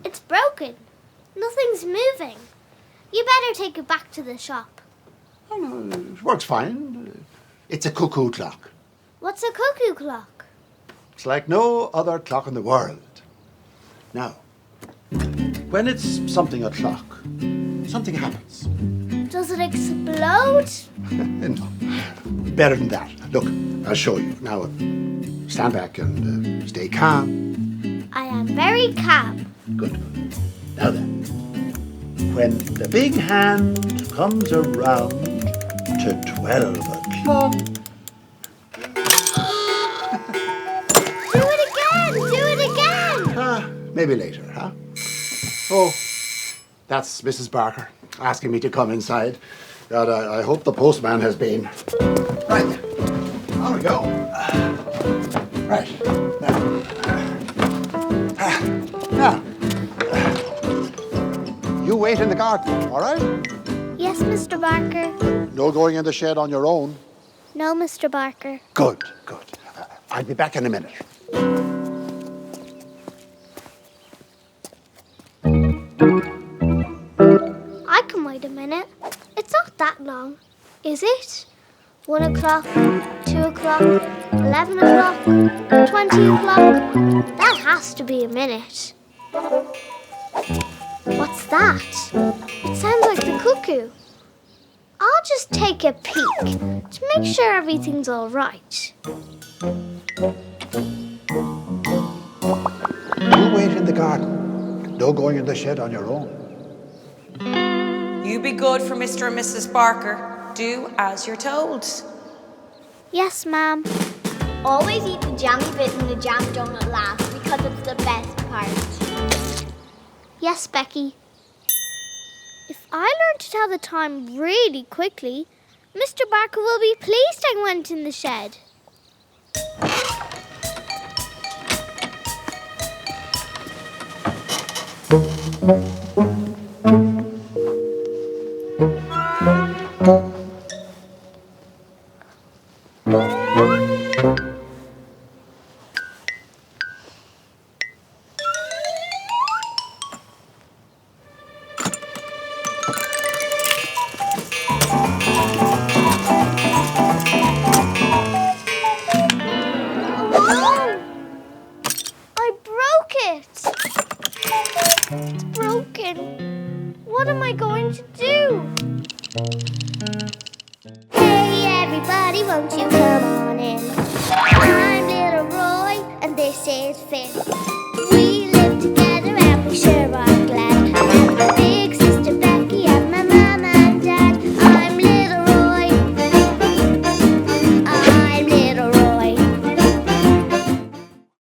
It's broken. Nothing's moving. You better take it back to the shop. Oh, no, it works fine. It's a cuckoo clock. What's a cuckoo clock? It's like no other clock in the world. Now, when it's something o'clock, something happens. Does it explode? No, better than that. Look, I'll show you. Now, stand back and stay calm. I am very calm. Good. Now then, when the big hand comes around to 12 o'clock... Do it again! Maybe later, huh? Oh, that's Mrs. Barker asking me to come inside. God, I hope the postman has been. Right, on we go. Right, now, you wait in the garden, all right? Yes, Mr. Barker. No going in the shed on your own. No, Mr. Barker. Good, good. I'll be back in a minute. I can wait a minute. It's not that long, is it? 1 o'clock, 2 o'clock, 11 o'clock, 20 o'clock. That has to be a minute. What's that? It sounds like the cuckoo. I'll just take a peek to make sure everything's all right. You wait in the garden. No going in the shed on your own. You be good for Mr. and Mrs. Barker. Do as you're told. Yes, ma'am. Always eat the jammy bit in the jam donut last because it's the best part. Yes, Becky. If I learn to tell the time really quickly, Mr. Barker will be pleased I went in the shed. It's broken. What am I going to do? Hey everybody, won't you come on in? I'm little Roy and this is Finn.